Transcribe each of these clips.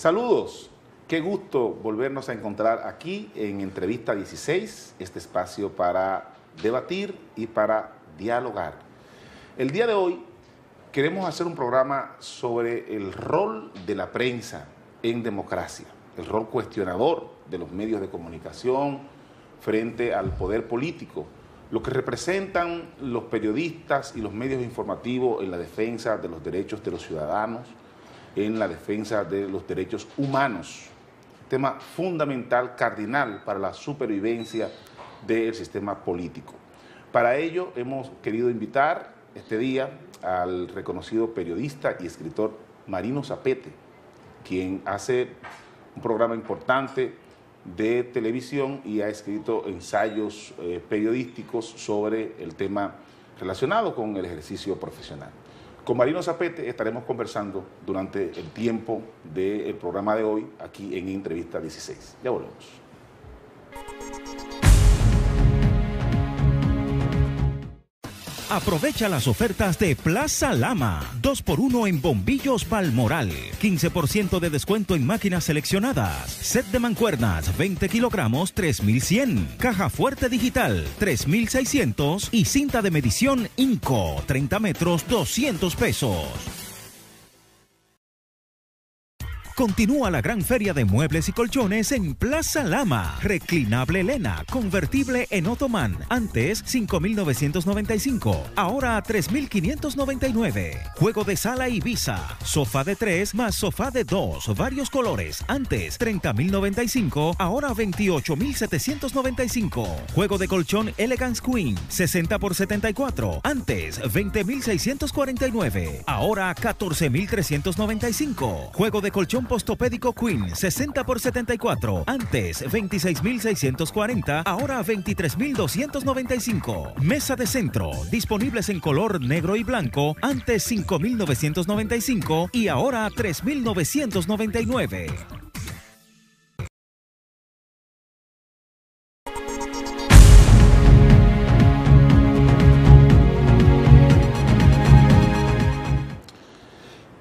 Saludos, qué gusto volvernos a encontrar aquí en Entrevista 16, este espacio para debatir y para dialogar. El día de hoy queremos hacer un programa sobre el rol de la prensa en democracia, el rol cuestionador de los medios de comunicación frente al poder político, lo que representan los periodistas y los medios informativos en la defensa de los derechos de los ciudadanos, en la defensa de los derechos humanos, tema fundamental, cardinal para la supervivencia del sistema político. Para ello hemos querido invitar este día al reconocido periodista y escritor Marino Zapete, quien hace un programa importante de televisión y ha escrito ensayos periodísticos sobre el tema relacionado con el ejercicio profesional. Con Marino Zapete estaremos conversando durante el tiempo del programa de hoy, aquí en Entrevista 16. Ya volvemos. Aprovecha las ofertas de Plaza Lama. 2x1 en bombillos Palmoral. 15% de descuento en máquinas seleccionadas. Set de mancuernas 20 kilogramos 3,100. Caja fuerte digital 3,600. Y cinta de medición Inco 30 metros 200 pesos. Continúa la gran feria de muebles y colchones en Plaza Lama. Reclinable Elena, convertible en otomán. Antes 5,995, ahora 3,599. Juego de sala Ibiza, sofá de 3 más sofá de 2, varios colores. Antes 30,095, ahora 28,795. Juego de colchón Elegance Queen, 60 por 74. Antes 20,649, ahora 14,395. Juego de colchón postopédico Queen, 60 por 74. Antes 26,640, ahora 23,295. Mesa de centro, disponibles en color negro y blanco. Antes 5,995 y ahora 3,999.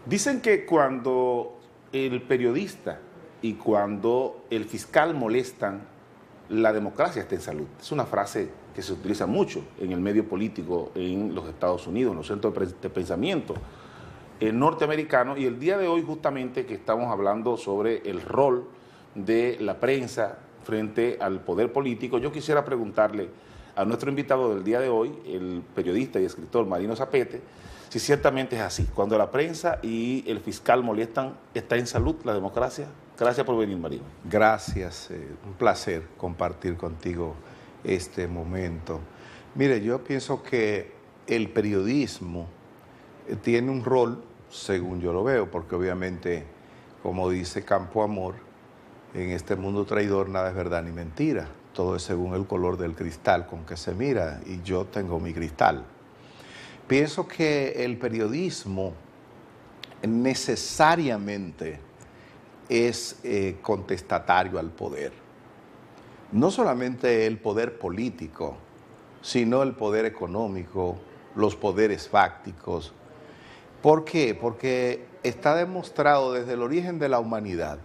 Dicen que cuando el periodista y cuando el fiscal molestan, la democracia está en salud. Es una frase que se utiliza mucho en el medio político en los Estados Unidos, en los centros de pensamiento norteamericanos, y el día de hoy justamente que estamos hablando sobre el rol de la prensa frente al poder político, yo quisiera preguntarle a nuestro invitado del día de hoy, el periodista y escritor Marino Zapete, si ciertamente es así. Cuando la prensa y el fiscal molestan, ¿está en salud la democracia? Gracias por venir, Marino. Gracias, un placer compartir contigo este momento. Mire, yo pienso que el periodismo tiene un rol, según yo lo veo, porque obviamente, como dice Campo Amor, en este mundo traidor nada es verdad ni mentira. Todo es según el color del cristal con que se mira, y yo tengo mi cristal. Pienso que el periodismo necesariamente es contestatario al poder. No solamente el poder político, sino el poder económico, los poderes fácticos. ¿Por qué? Porque está demostrado desde el origen de la humanidad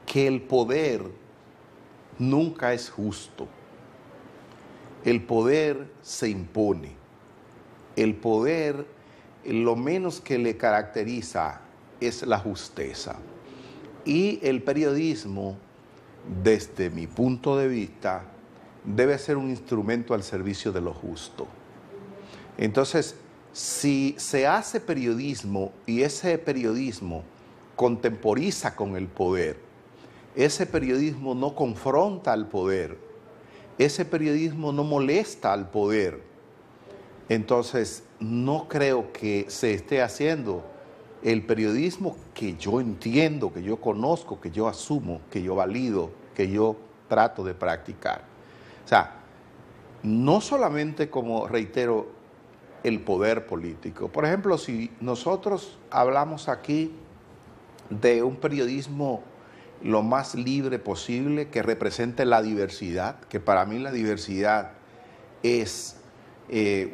que el poder nunca es justo. El poder se impone. El poder, lo menos que le caracteriza es la justeza. Y el periodismo, desde mi punto de vista, debe ser un instrumento al servicio de lo justo. Entonces, si se hace periodismo y ese periodismo contemporiza con el poder, ese periodismo no confronta al poder, ese periodismo no molesta al poder, entonces no creo que se esté haciendo el periodismo que yo entiendo, que yo conozco, que yo asumo, que yo valido, que yo trato de practicar. O sea, no solamente, como reitero, el poder político. Por ejemplo, si nosotros hablamos aquí de un periodismo lo más libre posible, que represente la diversidad, que para mí la diversidad es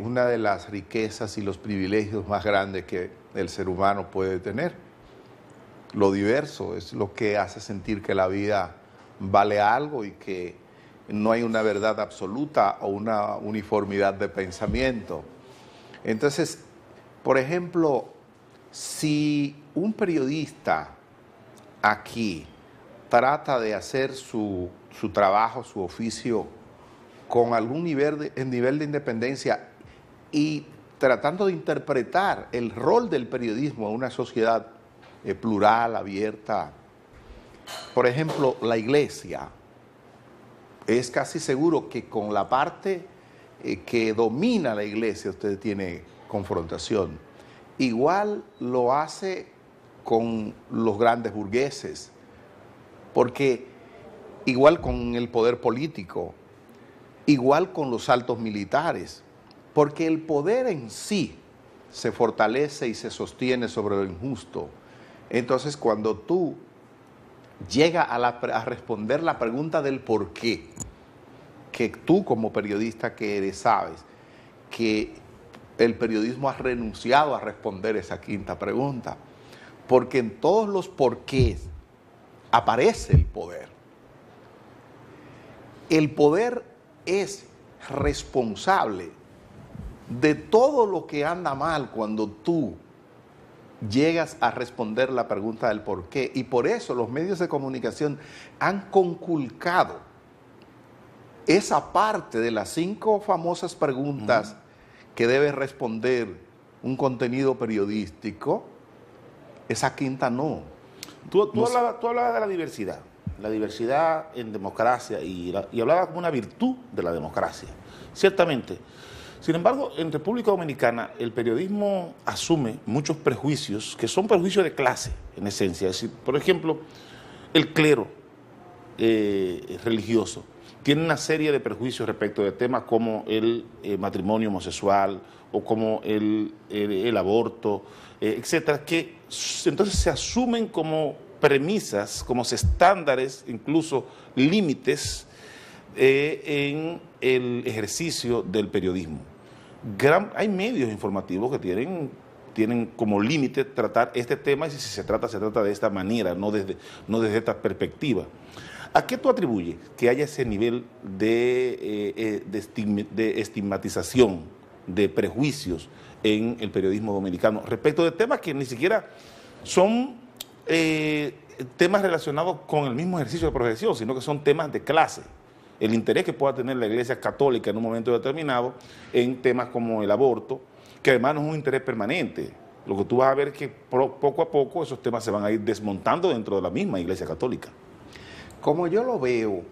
una de las riquezas y los privilegios más grandes que el ser humano puede tener. lo diverso es lo que hace sentir que la vida vale algo y que no hay una verdad absoluta o una uniformidad de pensamiento. Entonces, por ejemplo, si un periodista aquí trata de hacer su trabajo, su oficio, con algún nivel de independencia y tratando de interpretar el rol del periodismo en una sociedad plural, abierta. Por ejemplo, la iglesia, es casi seguro que con la parte que domina la iglesia usted tiene confrontación. Igual lo hace con los grandes burgueses, porque igual con el poder político, igual con los altos militares, porque el poder en sí se fortalece y se sostiene sobre lo injusto. Entonces, cuando tú llegas a responder la pregunta del por qué, que tú como periodista que eres sabes que el periodismo ha renunciado a responder esa quinta pregunta, porque en todos los porqués aparece el poder. El poder es responsable de todo lo que anda mal cuando tú llegas a responder la pregunta del por qué. Y por eso los medios de comunicación han conculcado esa parte de las 5 famosas preguntas que debe responder un contenido periodístico. Esa quinta no. Tú hablabas de la diversidad en democracia y hablabas como una virtud de la democracia, ciertamente. Sin embargo, en República Dominicana el periodismo asume muchos prejuicios que son prejuicios de clase, en esencia. Es decir, por ejemplo, el clero religioso tiene una serie de prejuicios respecto de temas como el matrimonio homosexual o como el aborto, etcétera, que entonces se asumen como premisas, como estándares, incluso límites en el ejercicio del periodismo. Hay medios informativos que tienen como límite tratar este tema y si se trata de esta manera, no desde esta perspectiva. ¿A qué tú atribuyes que haya ese nivel de estigmatización, de prejuicios en el periodismo dominicano respecto de temas que ni siquiera son temas relacionados con el mismo ejercicio de profesión, sino que son temas de clase? El interés que pueda tener la Iglesia Católica en un momento determinado en temas como el aborto, que además no es un interés permanente. Lo que tú vas a ver es que poco a poco esos temas se van a ir desmontando dentro de la misma Iglesia Católica. Como yo lo veo,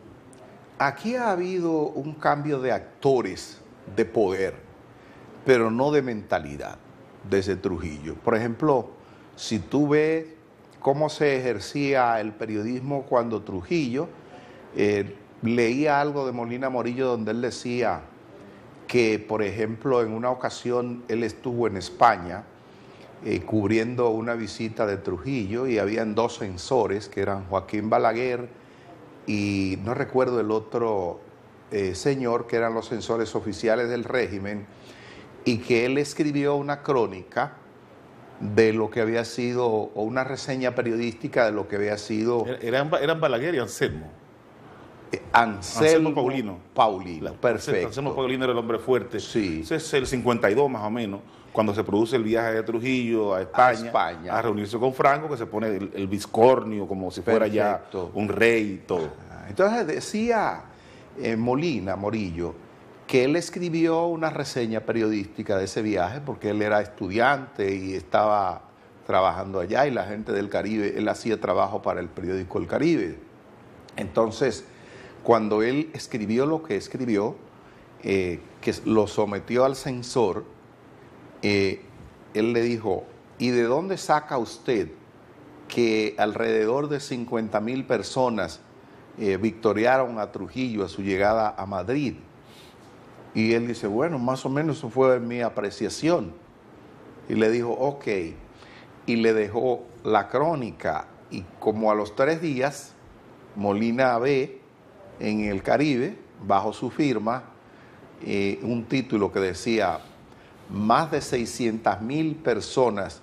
aquí ha habido un cambio de actores de poder, pero no de mentalidad, desde Trujillo. Por ejemplo, si tú ves cómo se ejercía el periodismo cuando Trujillo, leía algo de Molina Morillo donde él decía que, por ejemplo, en una ocasión él estuvo en España cubriendo una visita de Trujillo y habían 2 censores que eran Joaquín Balaguer y no recuerdo el otro señor, que eran los censores oficiales del régimen, y que él escribió una crónica de lo que había sido, o una reseña periodística de lo que había sido... Eran Balaguer y Anselmo. Anselmo Paulino, perfecto. Anselmo Paulino era el hombre fuerte. Sí. Ese es el 52 más o menos, cuando se produce el viaje de Trujillo a España, a reunirse con Franco, que se pone el viscornio como si fuera ya un rey y todo. Entonces decía Molina Morillo que él escribió una reseña periodística de ese viaje porque él era estudiante y estaba trabajando allá y la gente del Caribe, él hacía trabajo para el periódico El Caribe. Entonces, cuando él escribió lo que escribió, que lo sometió al censor, él le dijo, ¿y de dónde saca usted que alrededor de 50,000 personas victoriaron a Trujillo a su llegada a Madrid? Y él dice, bueno, más o menos eso fue mi apreciación. Y le dijo, ok. Y le dejó la crónica. Y como a los 3 días, Molina ve en El Caribe, bajo su firma, un título que decía, más de 600,000 personas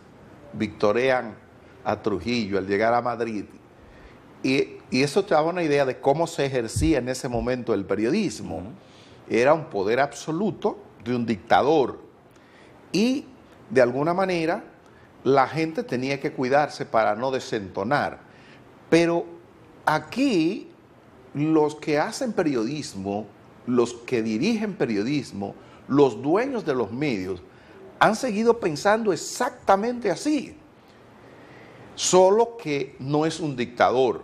victorian a Trujillo, al llegar a Madrid. Y eso te daba una idea de cómo se ejercía en ese momento el periodismo. Era un poder absoluto de un dictador. Y de alguna manera la gente tenía que cuidarse para no desentonar. Pero aquí los que hacen periodismo, los que dirigen periodismo, los dueños de los medios, han seguido pensando exactamente así. Solo que no es un dictador.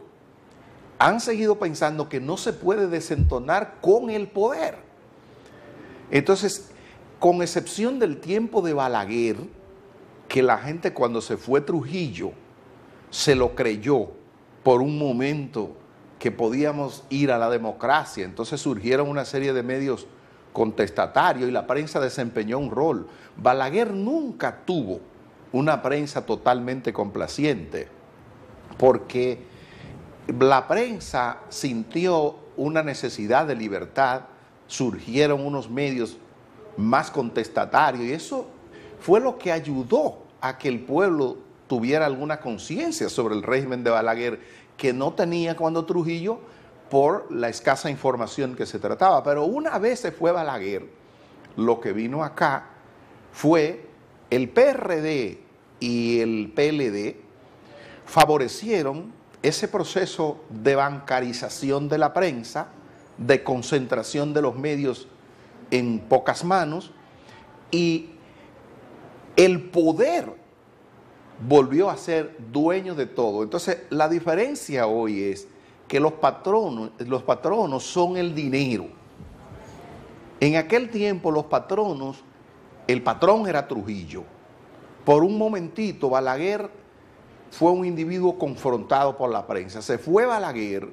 Han seguido pensando que no se puede desentonar con el poder. Entonces, con excepción del tiempo de Balaguer, que la gente cuando se fue Trujillo se lo creyó por un momento que podíamos ir a la democracia, entonces surgieron una serie de medios contestatarios y la prensa desempeñó un rol. Balaguer nunca tuvo una prensa totalmente complaciente, porque la prensa sintió una necesidad de libertad, surgieron unos medios más contestatarios y eso fue lo que ayudó a que el pueblo tuviera alguna conciencia sobre el régimen de Balaguer que no tenía cuando Trujillo por la escasa información que se trataba. Pero una vez se fue Balaguer, lo que vino acá fue el PRD y el PLD favorecieron ese proceso de bancarización de la prensa, de concentración de los medios en pocas manos, y el poder volvió a ser dueño de todo. Entonces, la diferencia hoy es que los patronos son el dinero. En aquel tiempo los patronos, el patrón era Trujillo. Por un momentito Balaguer fue un individuo confrontado por la prensa. Se fue Balaguer,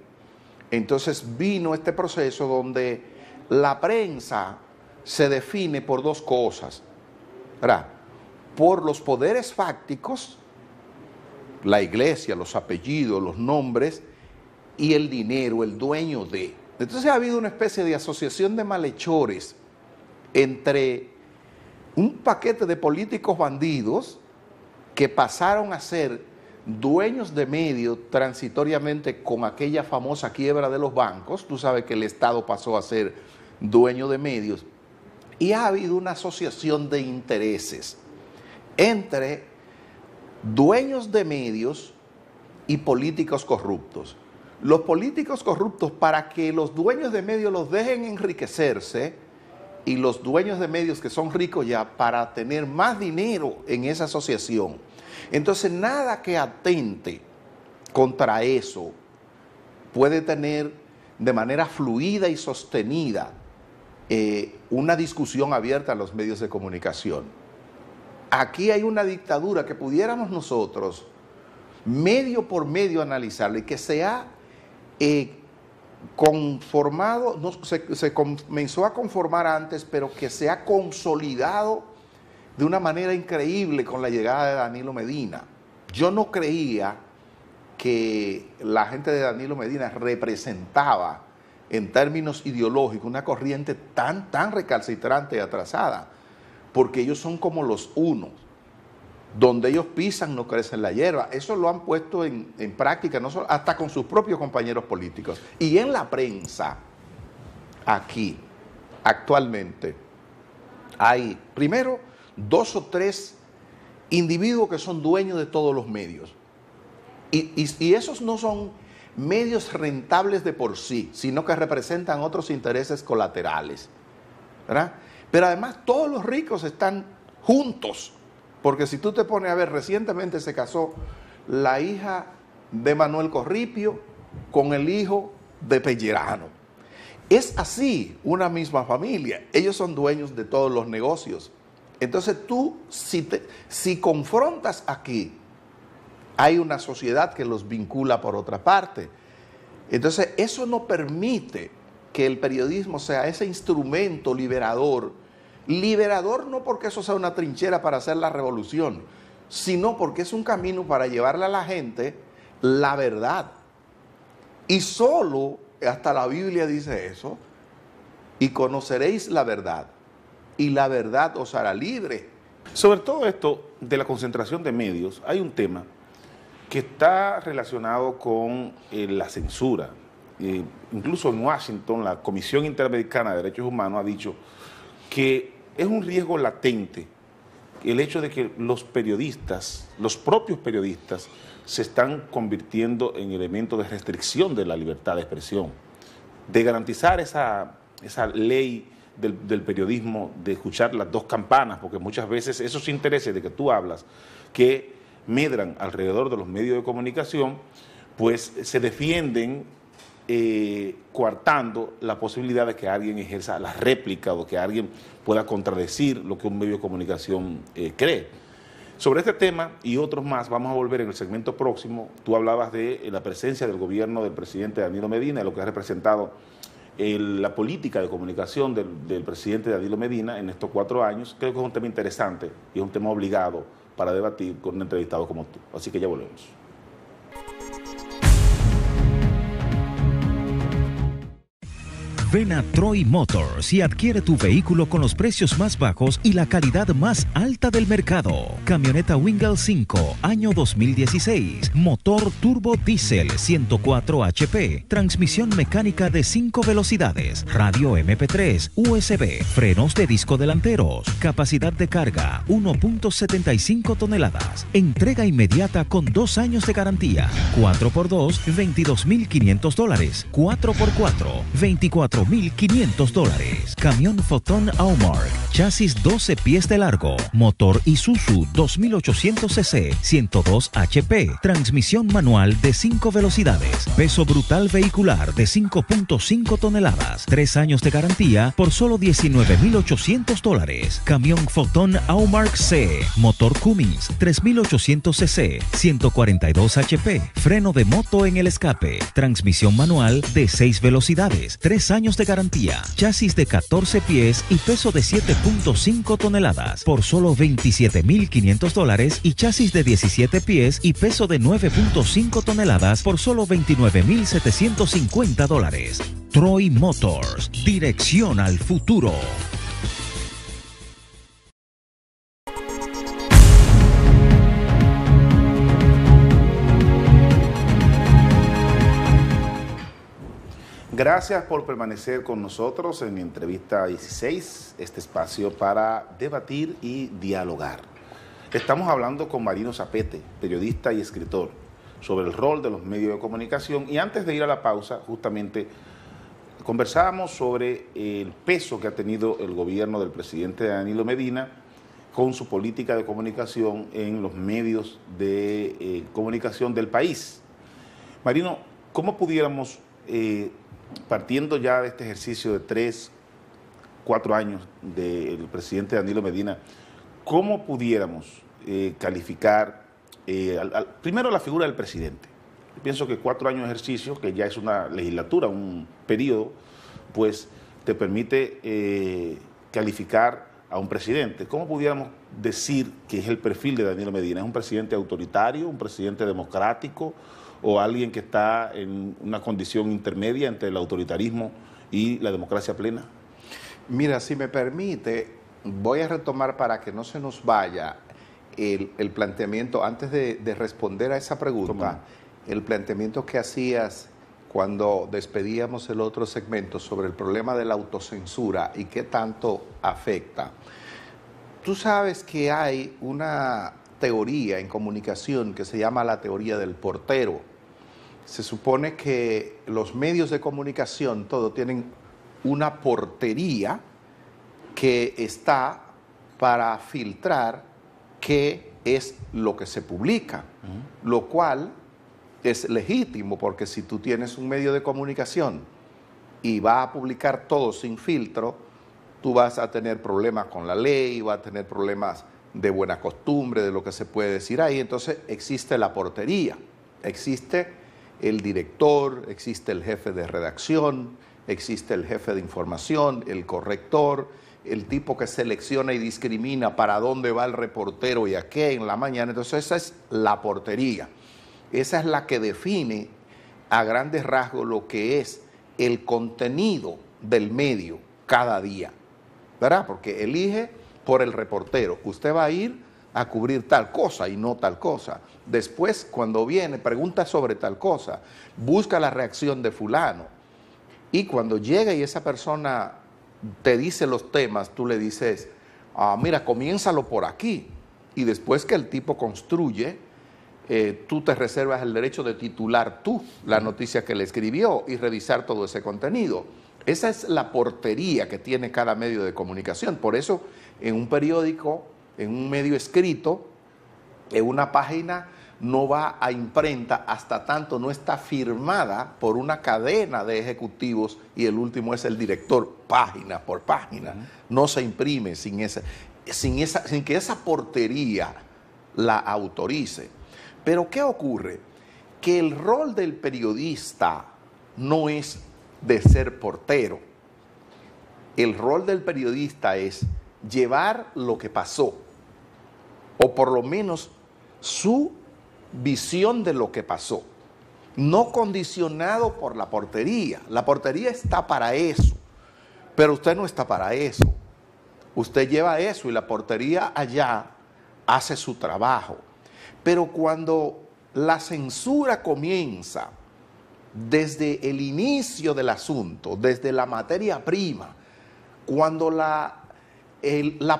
entonces vino este proceso donde la prensa se define por dos cosas, ¿verdad? Por los poderes fácticos, la iglesia, los apellidos, los nombres, y el dinero, el dueño de. Entonces ha habido una especie de asociación de malhechores entre un paquete de políticos bandidos que pasaron a ser dueños de medios transitoriamente con aquella famosa quiebra de los bancos. Tú sabes que el Estado pasó a ser dueño de medios, y ha habido una asociación de intereses entre dueños de medios y políticos corruptos. Los políticos corruptos, para que los dueños de medios los dejen enriquecerse, y los dueños de medios que son ricos ya, para tener más dinero en esa asociación. Entonces, nada que atente contra eso puede tener de manera fluida y sostenida una discusión abierta en los medios de comunicación. Aquí hay una dictadura que pudiéramos nosotros, medio por medio, analizarla, y que se ha conformado, no, se comenzó a conformar antes, pero que se ha consolidado de una manera increíble con la llegada de Danilo Medina. Yo no creía que la gente de Danilo Medina representaba en términos ideológicos una corriente tan recalcitrante y atrasada, porque ellos son como los unos. Donde ellos pisan no crece la hierba. Eso lo han puesto en práctica, no solo, hasta con sus propios compañeros políticos. Y en la prensa, aquí, actualmente, hay primero 2 o 3 individuos que son dueños de todos los medios. Y esos no son medios rentables de por sí, sino que representan otros intereses colaterales, ¿verdad? Pero además todos los ricos están juntos. Porque si tú te pones a ver, recientemente se casó la hija de Manuel Corripio con el hijo de Pellerano. Es así, una misma familia. Ellos son dueños de todos los negocios. Entonces tú, si confrontas aquí, hay una sociedad que los vincula por otra parte. Entonces eso no permite que el periodismo sea ese instrumento liberador. Liberador no porque eso sea una trinchera para hacer la revolución, sino porque es un camino para llevarle a la gente la verdad. Y solo, hasta la Biblia dice eso, y conoceréis la verdad, y la verdad os hará libre. Sobre todo esto de la concentración de medios, hay un tema que está relacionado con la censura. Incluso en Washington, la Comisión Interamericana de Derechos Humanos ha dicho que es un riesgo latente el hecho de que los periodistas, los propios periodistas, se están convirtiendo en elementos de restricción de la libertad de expresión, de garantizar esa ley del periodismo, de escuchar las dos campanas, porque muchas veces esos intereses de que tú hablas, que medran alrededor de los medios de comunicación, pues se defienden coartando la posibilidad de que alguien ejerza la réplica o que alguien pueda contradecir lo que un medio de comunicación cree. Sobre este tema y otros más vamos a volver en el segmento próximo. Tú hablabas de la presencia del gobierno del presidente Danilo Medina, de lo que ha representado la política de comunicación del presidente Danilo Medina en estos 4 años. Creo que es un tema interesante y es un tema obligado para debatir con un entrevistado como tú. Así que ya volvemos. Ven a Troy Motors y adquiere tu vehículo con los precios más bajos y la calidad más alta del mercado. Camioneta Wingle 5, año 2016. Motor turbo diésel 104 HP. Transmisión mecánica de 5 velocidades. Radio MP3, USB. Frenos de disco delanteros. Capacidad de carga 1.75 toneladas. Entrega inmediata con 2 años de garantía. 4x2, $22,500. 4x4, $24,500. Camión Foton Aumark, chasis 12 pies de largo, motor Isuzu 2800 cc, 102 HP, transmisión manual de 5 velocidades, peso brutal vehicular de 5.5 toneladas, 3 años de garantía por solo $19,800. Camión Foton Aumark C, motor Cummins 3800 cc, 142 HP, freno de moto en el escape, transmisión manual de 6 velocidades, 3 años de garantía, chasis de 14 pies y peso de 7.5 toneladas por solo $27,500 y chasis de 17 pies y peso de 9.5 toneladas por solo $29,750. Troy Motors, dirección al futuro. Gracias por permanecer con nosotros en Entrevista 16, este espacio para debatir y dialogar. Estamos hablando con Marino Zapete, periodista y escritor, sobre el rol de los medios de comunicación. Y antes de ir a la pausa, justamente conversábamos sobre el peso que ha tenido el gobierno del presidente Danilo Medina con su política de comunicación en los medios de comunicación del país. Marino, ¿cómo pudiéramos, partiendo ya de este ejercicio de 3, 4 años del presidente Danilo Medina, cómo pudiéramos calificar primero la figura del presidente? Yo pienso que 4 años de ejercicio, que ya es una legislatura, un periodo, pues te permite calificar a un presidente. ¿Cómo pudiéramos decir que es el perfil de Danilo Medina? ¿Es un presidente autoritario, un presidente democrático, o alguien que está en una condición intermedia entre el autoritarismo y la democracia plena? Mira, si me permite, voy a retomar para que no se nos vaya el planteamiento, antes de responder a esa pregunta, el planteamiento que hacías cuando despedíamos el otro segmento sobre el problema de la autocensura y qué tanto afecta. Tú sabes que hay una teoría en comunicación que se llama la teoría del portero. Se supone que los medios de comunicación, todos tienen una portería que está para filtrar qué es lo que se publica, lo cual es legítimo, porque si tú tienes un medio de comunicación y vas a publicar todo sin filtro, tú vas a tener problemas con la ley, vas a tener problemas de buena costumbre, de lo que se puede decir ahí. Entonces existe la portería, existe el director, existe el jefe de redacción, existe el jefe de información, el corrector, el tipo que selecciona y discrimina para dónde va el reportero y a qué en la mañana. Entonces esa es la portería. Esa es la que define a grandes rasgos lo que es el contenido del medio cada día, ¿verdad? Porque elige por el reportero. Usted va a ir a cubrir tal cosa y no tal cosa. Después, cuando viene, pregunta sobre tal cosa, busca la reacción de fulano. Y cuando llega y esa persona te dice los temas, tú le dices, mira, comiénzalo por aquí. Y después que el tipo construye, tú te reservas el derecho de titular tú la noticia que le escribió y revisar todo ese contenido. Esa es la portería que tiene cada medio de comunicación. Por eso, en un periódico, en un medio escrito, en una página no va a imprenta hasta tanto no está firmada por una cadena de ejecutivos y el último es el director, página por página. No se imprime sin que esa portería la autorice. Pero ¿qué ocurre? Que el rol del periodista no es de ser portero. El rol del periodista es llevar lo que pasó, o por lo menos su visión de lo que pasó, no condicionado por la portería. La portería está para eso, pero usted no está para eso. Usted lleva eso y la portería allá hace su trabajo. Pero cuando la censura comienza desde el inicio del asunto, desde la materia prima, cuando la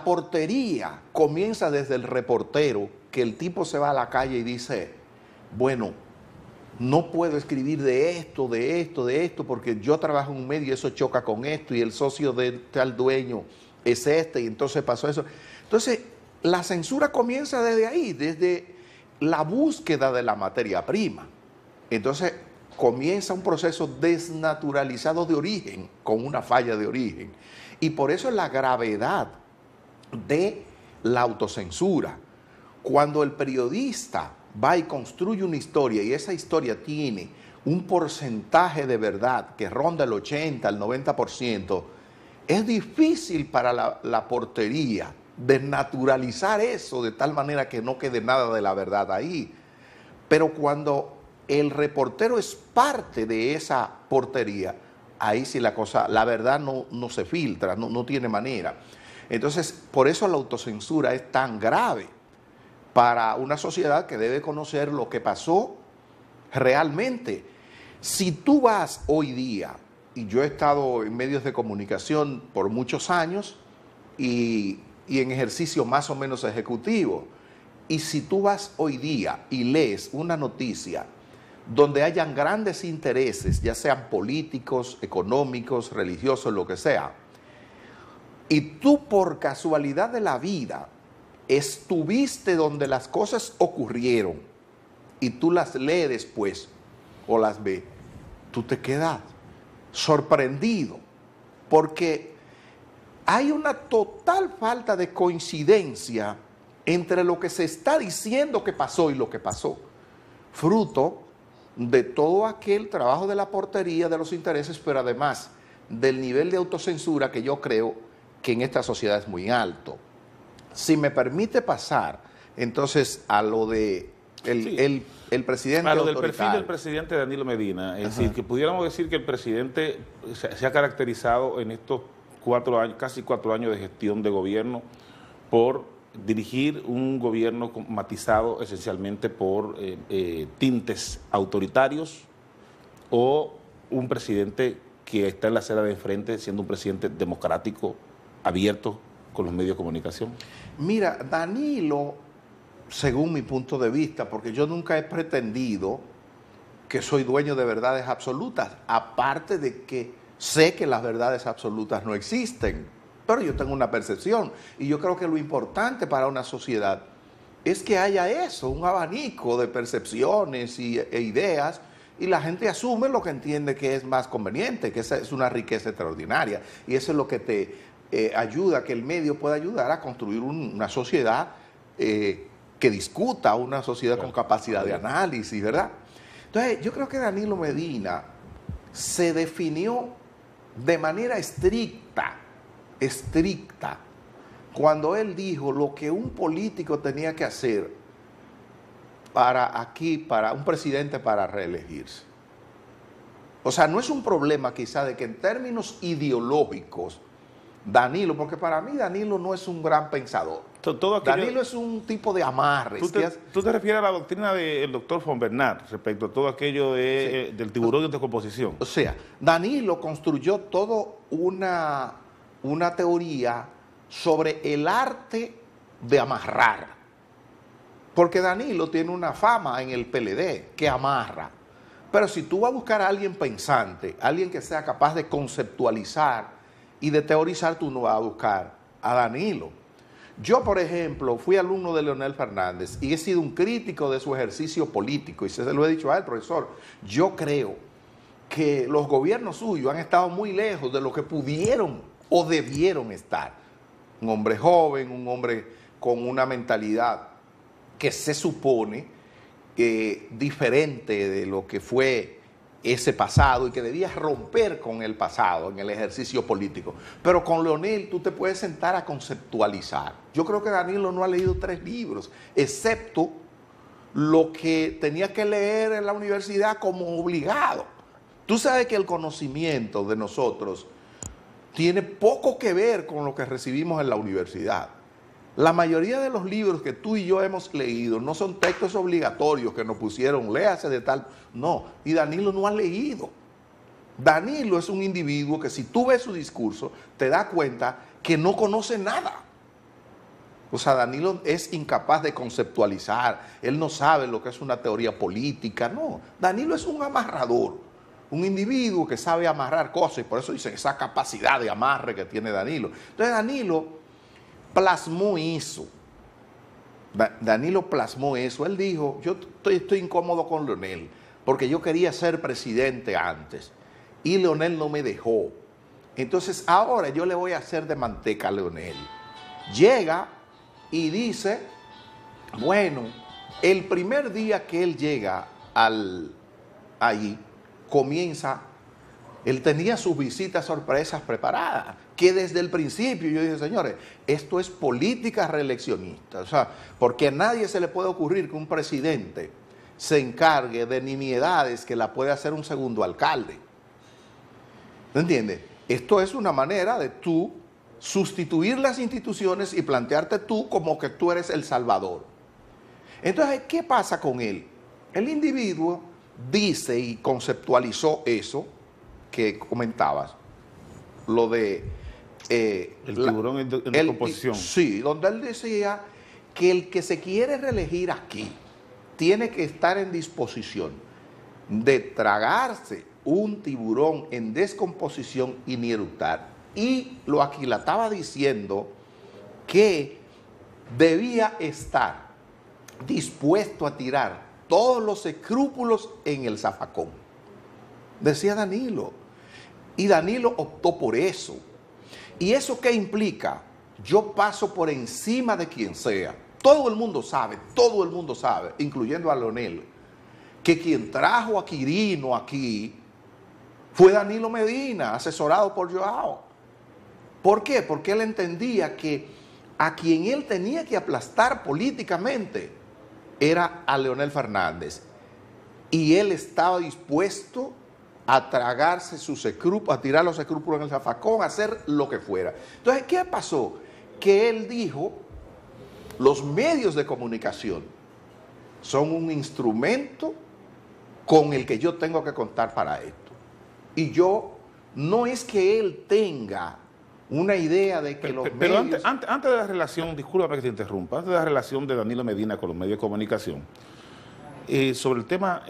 portería comienza desde el reportero, que el tipo se va a la calle y dice, bueno, no puedo escribir de esto, porque yo trabajo en un medio y eso choca con esto, y el socio de tal dueño es este, y entonces pasó eso. Entonces, la censura comienza desde ahí, desde la búsqueda de la materia prima. Entonces, comienza un proceso desnaturalizado de origen, con una falla de origen. Y por eso es la gravedad de la autocensura. Cuando el periodista va y construye una historia y esa historia tiene un porcentaje de verdad que ronda el 80, el 90%, es difícil para la portería desnaturalizar eso de tal manera que no quede nada de la verdad ahí. Pero cuando el reportero es parte de esa portería, ahí sí la verdad no se filtra, no tiene manera. Entonces, por eso la autocensura es tan grave para una sociedad que debe conocer lo que pasó realmente. Si tú vas hoy día, y yo he estado en medios de comunicación por muchos años y en ejercicio más o menos ejecutivo, y si tú vas hoy día y lees una noticia donde hayan grandes intereses, ya sean políticos, económicos, religiosos, lo que sea, y tú por casualidad de la vida estuviste donde las cosas ocurrieron y tú las lees después o las ves, tú te quedas sorprendido porque hay una total falta de coincidencia entre lo que se está diciendo que pasó y lo que pasó, fruto de todo aquel trabajo de la portería, de los intereses, pero además del nivel de autocensura que yo creo que en esta sociedad es muy alto. Si me permite pasar, entonces, a lo de el presidente a lo del perfil del presidente Danilo Medina, es decir, que pudiéramos decir que el presidente se ha caracterizado en estos 4 años, casi 4 años de gestión de gobierno, por dirigir un gobierno matizado esencialmente por tintes autoritarios, o un presidente que está en la acera de enfrente siendo un presidente democrático, abierto con los medios de comunicación. Mira, Danilo, según mi punto de vista, porque yo nunca he pretendido que soy dueño de verdades absolutas, aparte de que sé que las verdades absolutas no existen, pero yo tengo una percepción, y yo creo que lo importante para una sociedad es que haya eso, un abanico de percepciones e ideas, y la gente asume lo que entiende que es más conveniente, que esa es una riqueza extraordinaria, y eso es lo que te ayuda, que el medio pueda ayudar a construir una sociedad que discuta, una sociedad con capacidad de análisis, ¿verdad? Entonces, yo creo que Danilo Medina se definió de manera estricta, cuando él dijo lo que un político tenía que hacer para un presidente para reelegirse. O sea, no es un problema quizá de que en términos ideológicos Danilo, porque para mí Danilo no es un gran pensador, Todo aquello, Danilo es un tipo de amarres. ¿Tú te refieres a la doctrina del doctor von Bernard respecto a todo aquello del tiburón de descomposición? O sea, Danilo construyó toda una teoría sobre el arte de amarrar. Porque Danilo tiene una fama en el PLD que amarra. Pero si tú vas a buscar a alguien pensante, alguien que sea capaz de conceptualizar y de teorizar, tú no vas a buscar a Danilo. Yo, por ejemplo, fui alumno de Leonel Fernández y he sido un crítico de su ejercicio político, y se lo he dicho a él, profesor. Yo creo que los gobiernos suyos han estado muy lejos de lo que pudieron o debieron estar. Un hombre joven, un hombre con una mentalidad que se supone diferente de lo que fue ese pasado y que debías romper con el pasado en el ejercicio político. Pero con Leonel tú te puedes sentar a conceptualizar. Yo creo que Danilo no ha leído 3 libros, excepto lo que tenía que leer en la universidad como obligado. Tú sabes que el conocimiento de nosotros tiene poco que ver con lo que recibimos en la universidad. La mayoría de los libros que tú y yo hemos leído no son textos obligatorios que nos pusieron, léase de tal. No, y Danilo no ha leído. Danilo es un individuo que si tú ves su discurso, te das cuenta que no conoce nada. O sea, Danilo es incapaz de conceptualizar, él no sabe lo que es una teoría política, no. Danilo es un amarrador, un individuo que sabe amarrar cosas, y por eso dicen esa capacidad de amarre que tiene Danilo. Entonces Danilo plasmó eso. Danilo plasmó eso. Él dijo, yo estoy incómodo con Leonel, porque yo quería ser presidente antes, y Leonel no me dejó. Entonces ahora yo le voy a hacer de manteca a Leonel. Llega y dice, bueno, el primer día que él llega allí, comienza, él tenía sus visitas sorpresas preparadas, que desde el principio yo dije, señores, esto es política reeleccionista, o sea, porque a nadie se le puede ocurrir que un presidente se encargue de nimiedades que la puede hacer un segundo alcalde. ¿Me entiendes? Esto es una manera de tú sustituir las instituciones y plantearte tú como que tú eres el salvador. Entonces, ¿qué pasa con él? El individuo dice y conceptualizó eso que comentabas, lo de el tiburón en descomposición. Sí, donde él decía que el que se quiere reelegir aquí tiene que estar en disposición de tragarse un tiburón en descomposición y ni eructar. Y lo aquilataba diciendo que debía estar dispuesto a tirar todos los escrúpulos en el zafacón. Decía Danilo. Y Danilo optó por eso. ¿Y eso qué implica? Yo paso por encima de quien sea. Todo el mundo sabe, incluyendo a Leonel, que quien trajo a Quirino aquí fue Danilo Medina, asesorado por Joao. ¿Por qué? Porque él entendía que a quien él tenía que aplastar políticamente era a Leonel Fernández. Y él estaba dispuesto a tragarse sus escrúpulos, a tirar los escrúpulos en el zafacón, a hacer lo que fuera. Entonces, ¿qué pasó? Que él dijo, los medios de comunicación son un instrumento con el que yo tengo que contar para esto. Y yo, no es que él tenga una idea de que los medios... Pero antes de la relación, discúlpame que te interrumpa, antes de la relación de Danilo Medina con los medios de comunicación, sobre el tema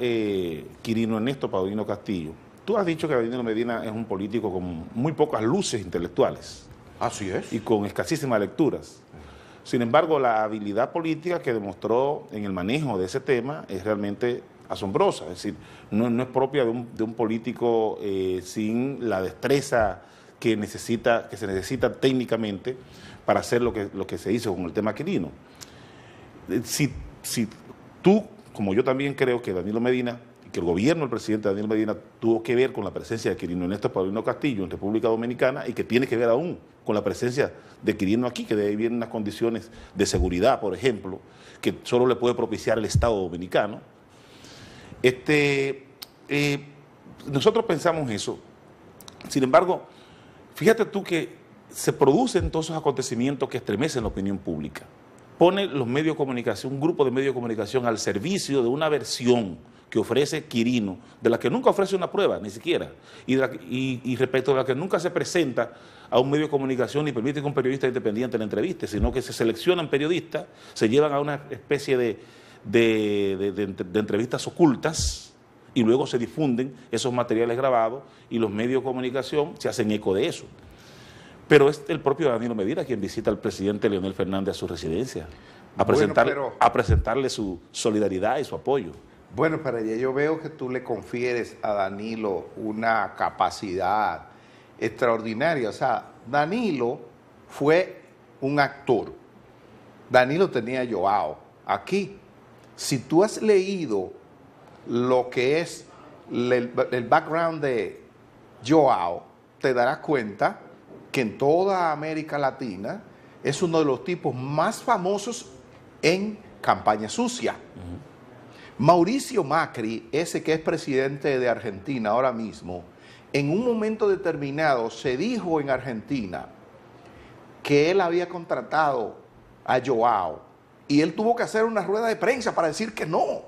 Quirino Ernesto Paulino Castillo, tú has dicho que Danilo Medina es un político con muy pocas luces intelectuales. Así es. Y con escasísimas lecturas. Sin embargo, la habilidad política que demostró en el manejo de ese tema es realmente asombrosa. Es decir, no es propia de un político sin la destreza que se necesita técnicamente para hacer lo que se hizo con el tema Quirino. Si tú, como yo también creo que Danilo Medina, que el gobierno del presidente Danilo Medina tuvo que ver con la presencia de Quirino Ernesto Paulino Castillo en República Dominicana y que tiene que ver aún con la presencia de Quirino aquí, que debe vivir en unas condiciones de seguridad, por ejemplo, que solo le puede propiciar el Estado dominicano. Nosotros pensamos eso. Sin embargo, fíjate tú que se producen todos esos acontecimientos que estremecen la opinión pública. pone los medios de comunicación, un grupo de medios de comunicación al servicio de una versión que ofrece Quirino, de la que nunca ofrece una prueba, ni siquiera, y respecto a la que nunca se presenta a un medio de comunicación ni permite que un periodista independiente la entreviste, sino que se seleccionan periodistas, se llevan a una especie de entrevistas ocultas y luego se difunden esos materiales grabados y los medios de comunicación se hacen eco de eso. Pero es el propio Danilo Medina quien visita al presidente Leonel Fernández a su residencia, a presentarle su solidaridad y su apoyo. Bueno, para allá yo veo que tú le confieres a Danilo una capacidad extraordinaria. O sea, Danilo fue un actor. Danilo tenía a Joao aquí. Si tú has leído lo que es el background de Joao, te darás cuenta que en toda América Latina es uno de los tipos más famosos en campaña sucia. Mauricio Macri, ese que es presidente de Argentina ahora mismo, en un momento determinado se dijo en Argentina que él había contratado a Joao y él tuvo que hacer una rueda de prensa para decir que no,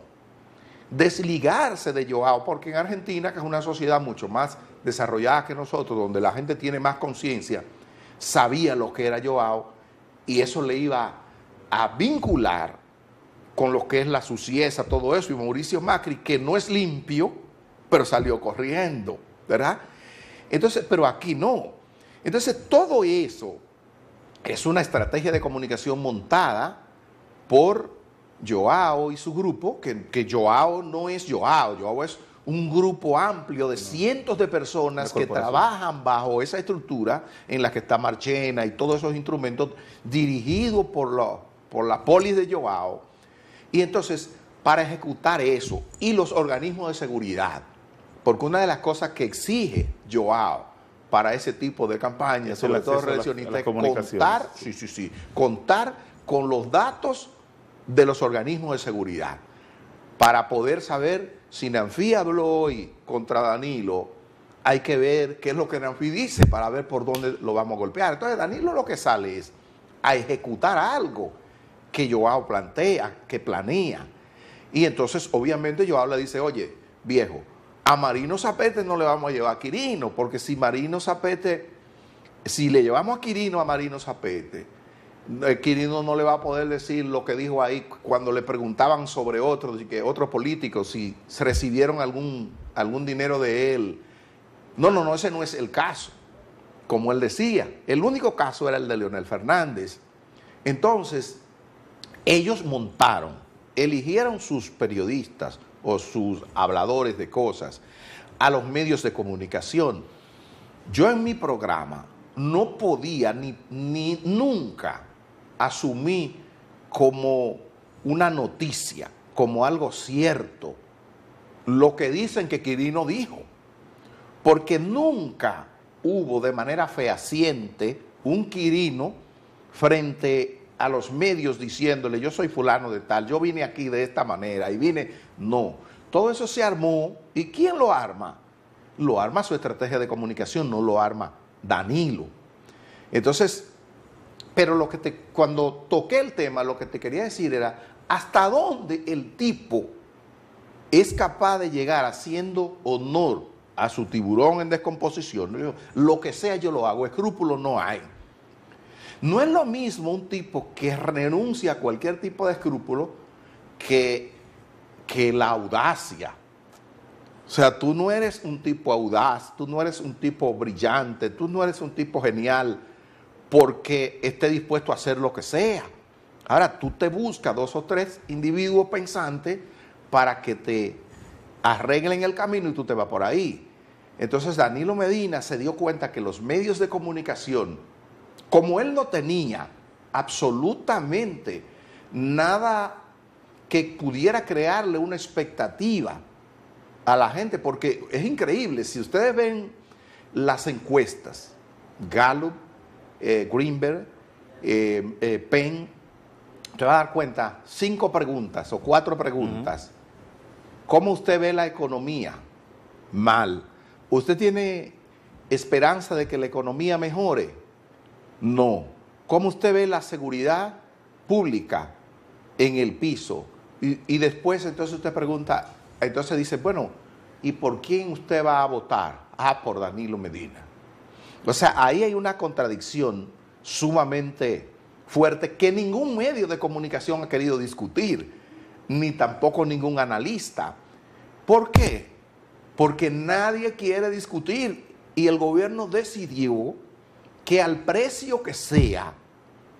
desligarse de Joao, porque en Argentina, que es una sociedad mucho más desarrollada que nosotros, donde la gente tiene más conciencia, sabía lo que era Joao y eso le iba a vincular con lo que es la suciedad, todo eso, y Mauricio Macri, que no es limpio, pero salió corriendo, ¿verdad? Entonces, pero aquí no. Entonces, todo eso es una estrategia de comunicación montada por Joao y su grupo, que Joao no es Joao, Joao es un grupo amplio de cientos de personas que trabajan bajo esa estructura en la que está Marchena y todos esos instrumentos dirigidos por la polis de Joao. Y entonces, para ejecutar eso, y los organismos de seguridad, porque una de las cosas que exige Joao para ese tipo de campañas, sobre todo reeleccionistas, es contar con los datos de los organismos de seguridad, para poder saber si Nanfi habló hoy contra Danilo, hay que ver qué es lo que Nanfi dice para ver por dónde lo vamos a golpear. Entonces Danilo lo que sale es a ejecutar algo que Joao plantea, que planea. Y entonces, obviamente, Joao le dice, oye, viejo, a Marino Zapete no le vamos a llevar a Quirino, porque si le llevamos a Quirino a Marino Zapete, Quirino no le va a poder decir lo que dijo ahí cuando le preguntaban sobre otros políticos, si recibieron algún dinero de él. No, ese no es el caso, como él decía. El único caso era el de Leonel Fernández. Entonces, ellos eligieron sus periodistas o sus habladores de cosas a los medios de comunicación. Yo en mi programa no podía ni nunca asumí como una noticia, como algo cierto, lo que dicen que Quirino dijo, porque nunca hubo de manera fehaciente un Quirino frente a los medios diciéndole, yo soy fulano de tal, yo vine aquí de esta manera y vine. No, todo eso se armó. ¿Y quién lo arma? Lo arma su estrategia de comunicación, no lo arma Danilo. Entonces, pero cuando toqué el tema, lo que te quería decir era hasta dónde el tipo es capaz de llegar haciendo honor a su tiburón en descomposición. Lo que sea yo lo hago, escrúpulos no hay. No es lo mismo un tipo que renuncia a cualquier tipo de escrúpulo que la audacia. O sea, tú no eres un tipo audaz, tú no eres un tipo brillante, tú no eres un tipo genial porque esté dispuesto a hacer lo que sea. Ahora, tú te buscas 2 o 3 individuos pensantes para que te arreglen el camino y tú te vas por ahí. Entonces, Danilo Medina se dio cuenta que los medios de comunicación, como él no tenía absolutamente nada que pudiera crearle una expectativa a la gente, porque es increíble, si ustedes ven las encuestas, Gallup, Greenberg, Penn, te va a dar cuenta, 5 preguntas o 4 preguntas. ¿Cómo usted ve la economía? Mal. ¿Usted tiene esperanza de que la economía mejore? No. ¿Cómo usted ve la seguridad? pública en el piso. Y después entonces usted pregunta, entonces dice, bueno, ¿y por quién usted va a votar? Ah, por Danilo Medina. O sea, ahí hay una contradicción sumamente fuerte que ningún medio de comunicación ha querido discutir, ni tampoco ningún analista. ¿Por qué? Porque nadie quiere discutir y el gobierno decidió que al precio que sea,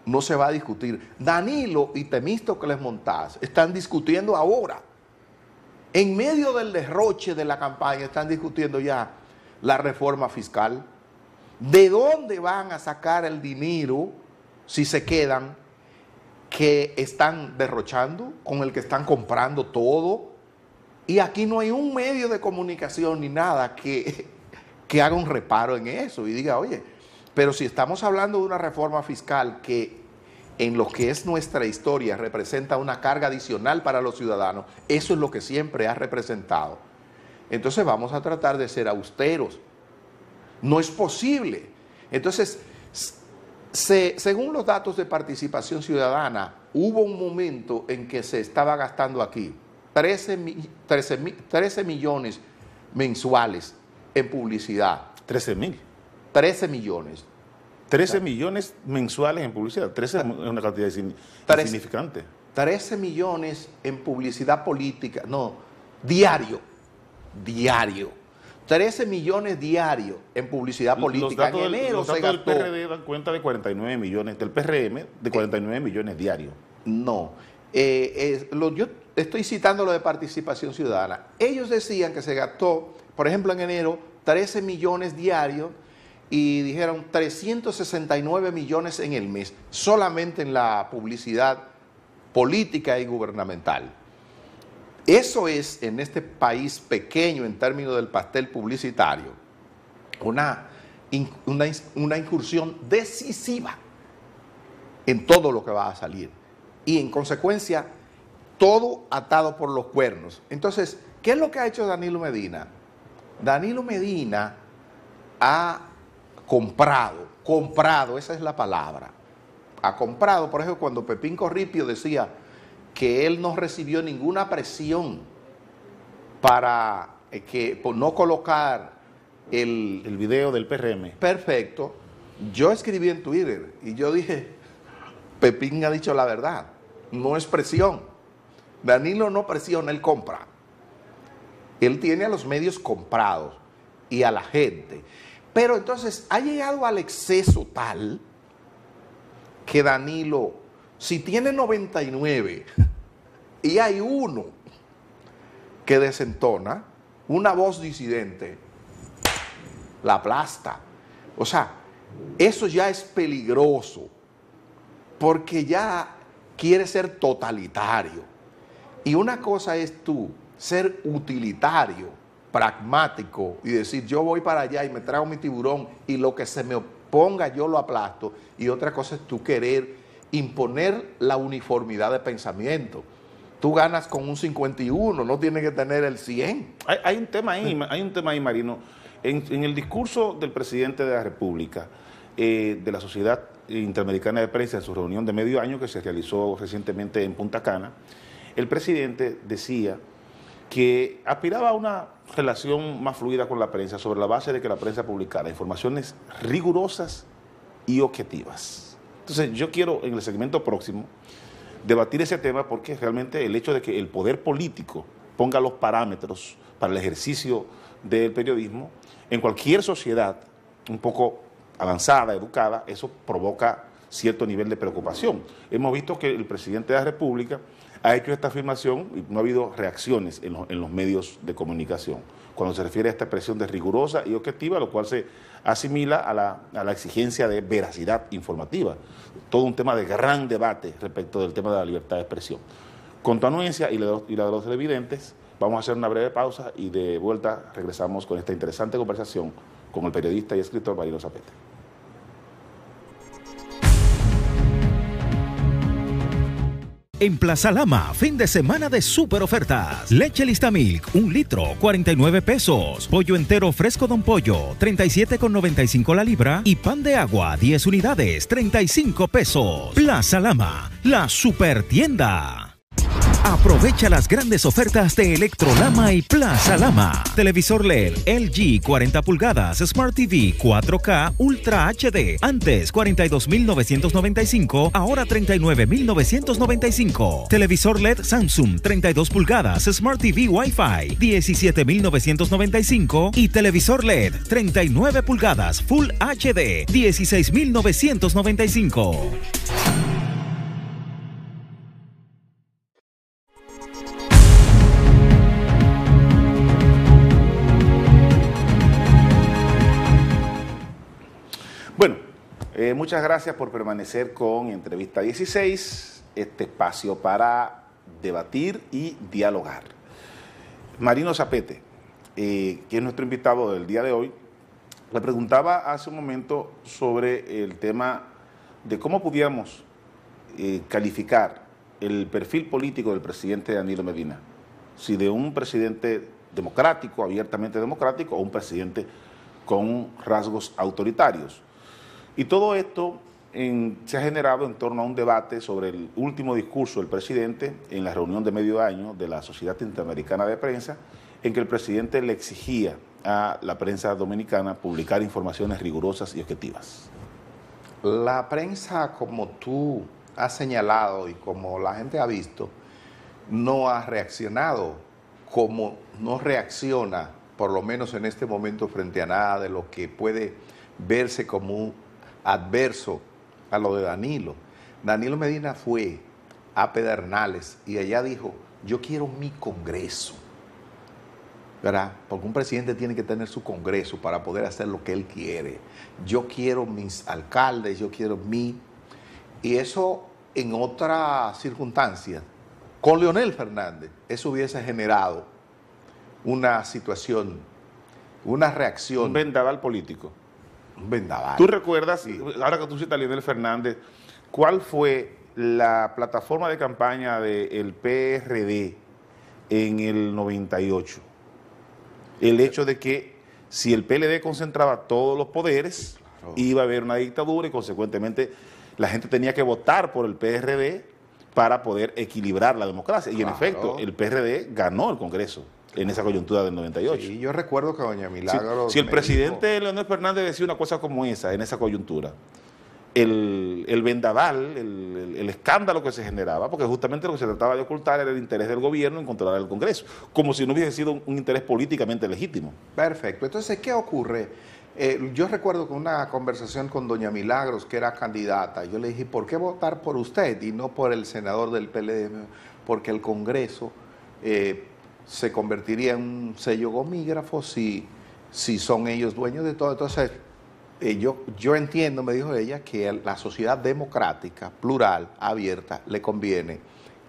no se va a discutir. Danilo y Temístocles Montaz están discutiendo ahora. En medio del derroche de la campaña están discutiendo ya la reforma fiscal. ¿De dónde van a sacar el dinero si se quedan que están derrochando, con el que están comprando todo? Y aquí no hay un medio de comunicación ni nada que haga un reparo en eso y diga, oye, pero si estamos hablando de una reforma fiscal que en lo que es nuestra historia representa una carga adicional para los ciudadanos, eso es lo que siempre ha representado. Entonces vamos a tratar de ser austeros. No es posible. Entonces, según los datos de participación ciudadana, hubo un momento en que se estaba gastando aquí 13 millones mensuales en publicidad. 13 mil. 13 millones. 13 millones mensuales en publicidad. 13 es una cantidad insignificante. 13 millones en publicidad política. No, diario. 13 millones diarios en publicidad política. En enero se gastó. Los datos del PRD dan cuenta de 49 millones, del PRM, de 49 millones diarios. No. Yo estoy citando lo de participación ciudadana. Ellos decían que se gastó, por ejemplo, en enero, 13 millones diarios y dijeron 369 millones en el mes, solamente en la publicidad política y gubernamental. Eso es, en este país pequeño en términos del pastel publicitario, una incursión decisiva en todo lo que va a salir. Y en consecuencia, todo atado por los cuernos. Entonces, ¿qué es lo que ha hecho Danilo Medina? Danilo Medina ha comprado, esa es la palabra. Ha comprado, por ejemplo, cuando Pepín Corripio decía que él no recibió ninguna presión para por no colocar el video del PRM. Perfecto. Yo escribí en Twitter y yo dije, Pepín ha dicho la verdad, no es presión. Danilo no presiona, él compra. Él tiene a los medios comprados y a la gente. Pero entonces ha llegado al exceso tal que Danilo, si tiene 99 y hay uno que desentona, una voz disidente, la aplasta. O sea, eso ya es peligroso porque ya quiere ser totalitario. Y una cosa es tú ser utilitario, pragmático y decir yo voy para allá y me traigo mi tiburón y lo que se me oponga yo lo aplasto. Y otra cosa es tú querer imponer la uniformidad de pensamiento. Tú ganas con un 51, no tienes que tener el 100. Hay un tema ahí, Marino. En el discurso del presidente de la República, de la Sociedad Interamericana de Prensa, en su reunión de medio año que se realizó recientemente en Punta Cana, el presidente decía que aspiraba a una relación más fluida con la prensa sobre la base de que la prensa publicara informaciones rigurosas y objetivas. Entonces, yo quiero en el segmento próximo debatir ese tema porque realmente el hecho de que el poder político ponga los parámetros para el ejercicio del periodismo en cualquier sociedad un poco avanzada, educada, eso provoca cierto nivel de preocupación. Hemos visto que el presidente de la República ha hecho esta afirmación y no ha habido reacciones en los medios de comunicación cuando se refiere a esta expresión de rigurosa y objetiva, lo cual se asimila a la exigencia de veracidad informativa. Todo un tema de gran debate respecto del tema de la libertad de expresión. Con tu anuencia y la de los televidentes, vamos a hacer una breve pausa y de vuelta regresamos con esta interesante conversación con el periodista y escritor Marino Zapete. En Plaza Lama, fin de semana de super ofertas. Leche Listamilk, 1 litro, 49 pesos. Pollo entero fresco Don Pollo, 37,95 la libra. Y pan de agua, 10 unidades, 35 pesos. Plaza Lama, la super tienda. Aprovecha las grandes ofertas de Electrolama y Plaza Lama. Televisor LED LG 40 pulgadas Smart TV 4K Ultra HD. Antes 42.995, ahora 39.995. Televisor LED Samsung 32 pulgadas Smart TV Wi-Fi 17.995 y televisor LED 39 pulgadas Full HD 16.995. Bueno, muchas gracias por permanecer con Entrevista 16, este espacio para debatir y dialogar. Marino Zapete, que es nuestro invitado del día de hoy, le preguntaba hace un momento sobre el tema de cómo pudiéramos calificar el perfil político del presidente Danilo Medina, si de un presidente democrático, abiertamente democrático, o un presidente con rasgos autoritarios. Y todo esto se ha generado en torno a un debate sobre el último discurso del presidente en la reunión de medio año de la Sociedad Interamericana de Prensa, en que el presidente le exigía a la prensa dominicana publicar informaciones rigurosas y objetivas. La prensa, como tú has señalado y como la gente ha visto, no ha reaccionado como no reacciona, por lo menos en este momento, frente a nada de lo que puede verse como adverso a lo de Danilo. Danilo Medina fue a Pedernales y allá dijo, yo quiero mi Congreso, ¿verdad? Porque un presidente tiene que tener su Congreso para poder hacer lo que él quiere. Yo quiero mis alcaldes, yo quiero mi... Y eso en otras circunstancias, con Leonel Fernández, eso hubiese generado una situación, una reacción. Un vendaval político. Un vendaval. ¿Tú recuerdas, sí, ahora que tú citas a Leonel Fernández, cuál fue la plataforma de campaña del PRD en el 98? El hecho de que si el PLD concentraba todos los poderes, claro, iba a haber una dictadura y consecuentemente la gente tenía que votar por el PRD para poder equilibrar la democracia. Y en efecto, el PRD ganó el Congreso en esa coyuntura del 98. Sí, yo recuerdo que doña Milagros... Si el presidente Leonel Fernández decía una cosa como esa, en esa coyuntura, el vendaval, el escándalo que se generaba, porque justamente lo que se trataba de ocultar era el interés del gobierno en controlar el Congreso, como si no hubiese sido un interés políticamente legítimo. Perfecto. Entonces, ¿qué ocurre? Yo recuerdo que una conversación con doña Milagros, que era candidata, yo le dije, ¿por qué votar por usted y no por el senador del PLD? Porque el Congreso se convertiría en un sello gomígrafo si son ellos dueños de todo. Entonces, yo entiendo, me dijo ella, que a la sociedad democrática, plural, abierta, le conviene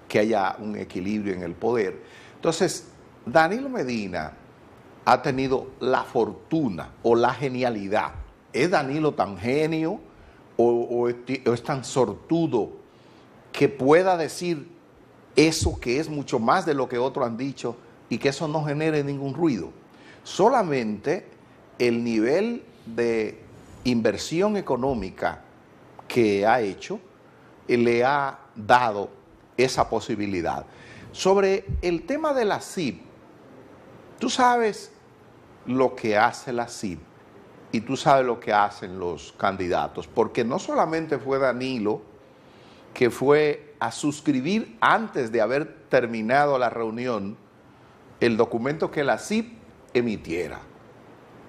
que haya un equilibrio en el poder. Entonces, Danilo Medina ha tenido la fortuna o la genialidad. ¿Es Danilo tan genio o es tan sortudo que pueda decir eso que es mucho más de lo que otros han dicho y que eso no genere ningún ruido? Solamente el nivel de inversión económica que ha hecho le ha dado esa posibilidad. Sobre el tema de la CIP, tú sabes lo que hace la CIP y tú sabes lo que hacen los candidatos, porque no solamente fue Danilo que fue a suscribir antes de haber terminado la reunión el documento que la CIP emitiera,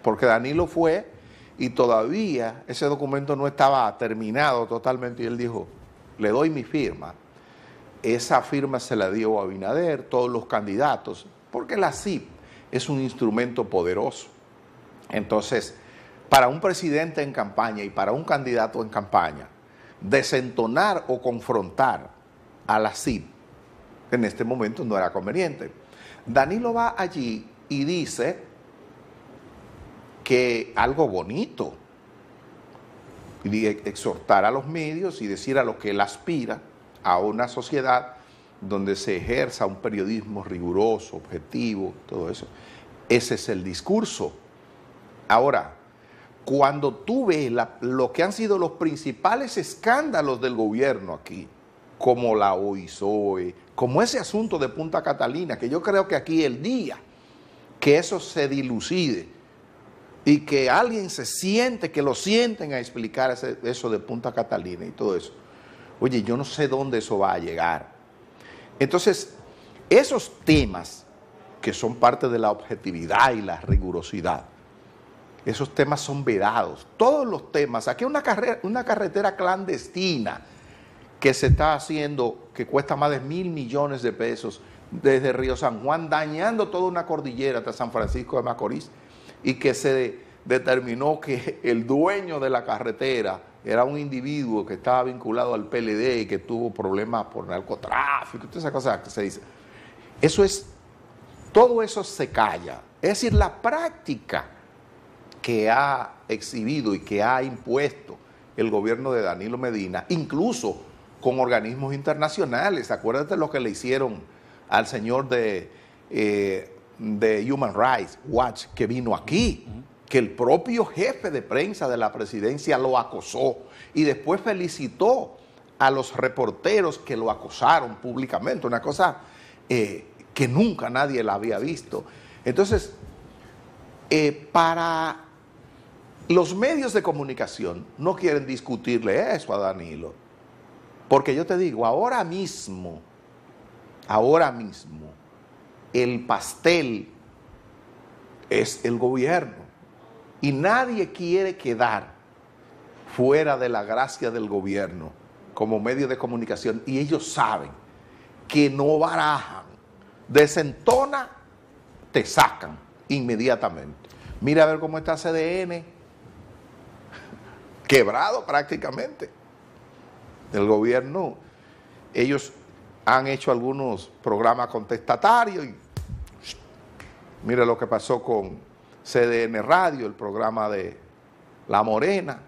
porque Danilo fue y todavía ese documento no estaba terminado totalmente y él dijo, le doy mi firma. Esa firma se la dio a Abinader, todos los candidatos, porque la CIP es un instrumento poderoso. Entonces, para un presidente en campaña y para un candidato en campaña, desentonar o confrontar a la CIP en este momento no era conveniente. Danilo va allí y dice que algo bonito, y exhortar a los medios y decir a lo que él aspira, a una sociedad donde se ejerza un periodismo riguroso, objetivo, todo eso. Ese es el discurso. Ahora, cuando tú ves lo que han sido los principales escándalos del gobierno aquí, como la OISOE, como ese asunto de Punta Catalina, que yo creo que aquí el día que eso se dilucide y que alguien se siente, que lo sienten a explicar eso de Punta Catalina y todo eso, oye, yo no sé dónde eso va a llegar. Entonces, esos temas que son parte de la objetividad y la rigurosidad, esos temas son vedados. Todos los temas, aquí hay una carretera clandestina que se está haciendo, que cuesta más de 1.000 millones de pesos, desde Río San Juan, dañando toda una cordillera hasta San Francisco de Macorís, y que se determinó que el dueño de la carretera era un individuo que estaba vinculado al PLD y que tuvo problemas por narcotráfico, todas esas cosas que se dicen. Todo eso se calla. Es decir, la práctica que ha exhibido y que ha impuesto el gobierno de Danilo Medina, incluso con organismos internacionales. Acuérdate lo que le hicieron al señor de Human Rights Watch, que vino aquí, que el propio jefe de prensa de la presidencia lo acosó y después felicitó a los reporteros que lo acosaron públicamente, una cosa que nunca nadie la había visto. Entonces, para los medios de comunicación no quieren discutirle eso a Danilo, porque yo te digo, ahora mismo, el pastel es el gobierno y nadie quiere quedar fuera de la gracia del gobierno como medio de comunicación, y ellos saben que no barajan, desentona, te sacan inmediatamente. Mira a ver cómo está CDN, quebrado prácticamente. El gobierno, ellos han hecho algunos programas contestatarios y mira lo que pasó con CDN Radio, el programa de La Morena,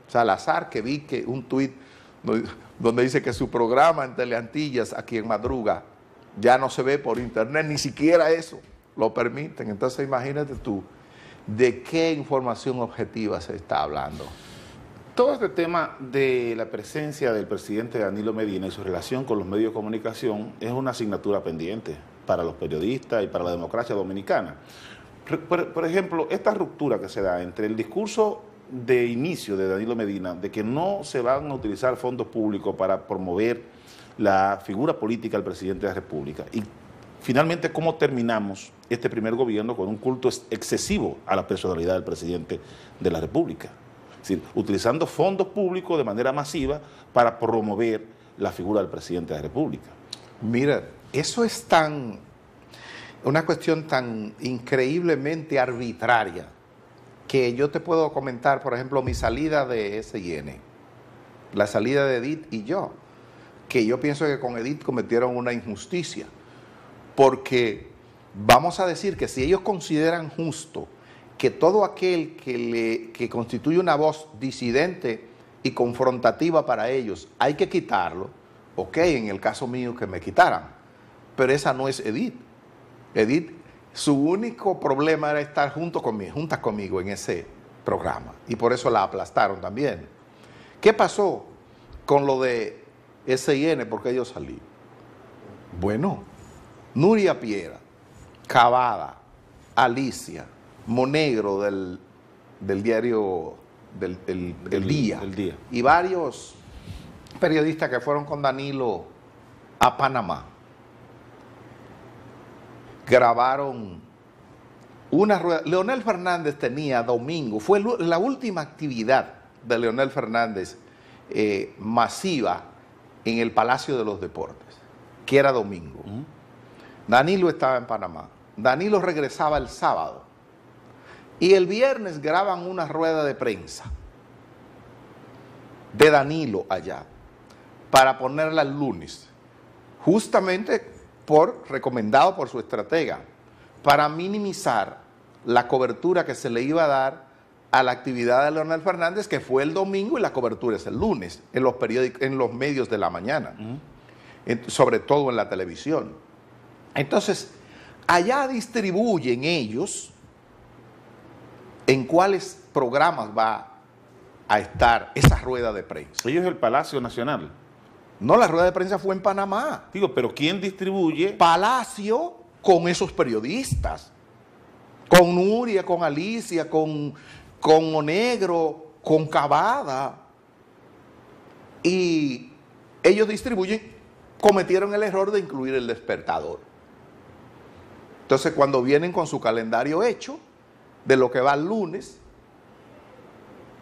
Salazar, que vi que un tuit donde dice que su programa en Teleantillas, aquí en Madruga, ya no se ve por internet, ni siquiera eso lo permiten. Entonces imagínate tú, ¿de qué información objetiva se está hablando? Todo este tema de la presencia del presidente Danilo Medina y su relación con los medios de comunicación es una asignatura pendiente para los periodistas y para la democracia dominicana. Por ejemplo, esta ruptura que se da entre el discurso de inicio de Danilo Medina, de que no se van a utilizar fondos públicos para promover la figura política del presidente de la República, y finalmente cómo terminamos este primer gobierno con un culto excesivo a la personalidad del presidente de la República. Es decir, utilizando fondos públicos de manera masiva para promover la figura del presidente de la República. Mira, eso es una cuestión tan increíblemente arbitraria que yo te puedo comentar, por ejemplo, mi salida de SIN, la salida de Edith y yo, que yo pienso que con Edith cometieron una injusticia, porque vamos a decir que si ellos consideran justo que todo aquel que constituye una voz disidente y confrontativa para ellos hay que quitarlo, ok, en el caso mío que me quitaran, pero esa no es Edith. Edith, su único problema era estar juntas conmigo en ese programa, y por eso la aplastaron también. ¿Qué pasó con lo de SIN? ¿Por qué yo salí? Bueno, Nuria Piera, Cavada, Alicia, Monegro del diario El Día, y varios periodistas que fueron con Danilo a Panamá, grabaron una rueda. Leonel Fernández tenía domingo, fue la última actividad de Leonel Fernández masiva en el Palacio de los Deportes, que era domingo. Danilo estaba en Panamá. Danilo regresaba el sábado. Y el viernes graban una rueda de prensa de Danilo allá, para ponerla el lunes, justamente recomendado por su estratega, para minimizar la cobertura que se le iba a dar a la actividad de Leonel Fernández, que fue el domingo, y la cobertura es el lunes, en los periódicos, en los medios de la mañana. sobre todo en la televisión. Entonces, allá distribuyen ellos en cuáles programas va a estar esa rueda de prensa. Ellos es el Palacio Nacional. No, la rueda de prensa fue en Panamá. Digo, pero ¿quién distribuye? Palacio con esos periodistas, con Nuria, con Alicia, con Onegro, con Cavada, y ellos distribuyen, cometieron el error de incluir El Despertador. Entonces, cuando vienen con su calendario hecho, de lo que va el lunes,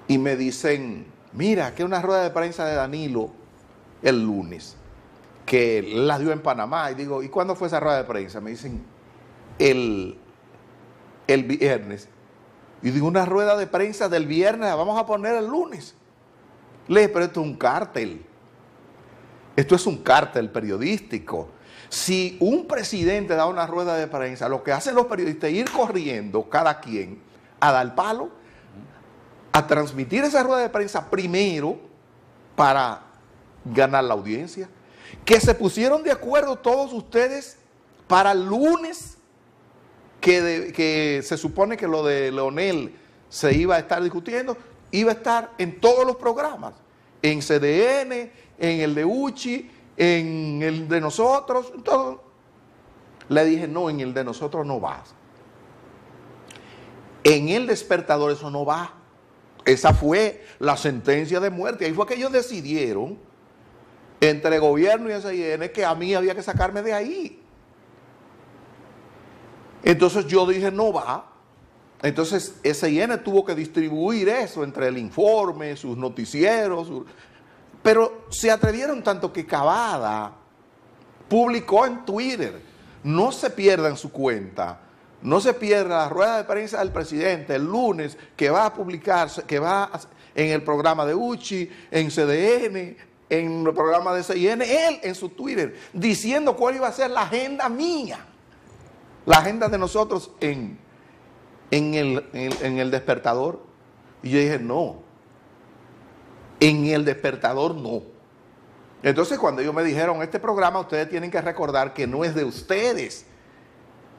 y me dicen, mira, que una rueda de prensa de Danilo el lunes, que la dio en Panamá, y digo, ¿y cuándo fue esa rueda de prensa? Me dicen, el viernes. Y digo, una rueda de prensa del viernes la vamos a poner el lunes. Le dije, pero esto es un cártel. Esto es un cártel periodístico. Si un presidente da una rueda de prensa, lo que hacen los periodistas es ir corriendo, cada quien, a dar palo, a transmitir esa rueda de prensa primero para ganar la audiencia. Que se pusieron de acuerdo todos ustedes para el lunes, que se supone que lo de Leonel se iba a estar discutiendo, iba a estar en todos los programas, en CDN, en el de Uchi, en el de nosotros, en todo. Le dije, no, en el de nosotros no vas. En El Despertador eso no va. Esa fue la sentencia de muerte. Ahí fue que ellos decidieron, entre gobierno y SIN, que a mí había que sacarme de ahí. Entonces yo dije, no va. Entonces SIN tuvo que distribuir eso entre el informe, sus noticieros, pero se atrevieron tanto que Cavada publicó en Twitter, no se pierdan su cuenta, no se pierda la rueda de prensa del presidente el lunes, que va a publicarse, que va en el programa de Uchi, en CDN, en el programa de SIN, él en su Twitter, diciendo cuál iba a ser la agenda mía, la agenda de nosotros en el Despertador. Y yo dije, no, en El Despertador no. Entonces cuando ellos me dijeron, este programa ustedes tienen que recordar que no es de ustedes,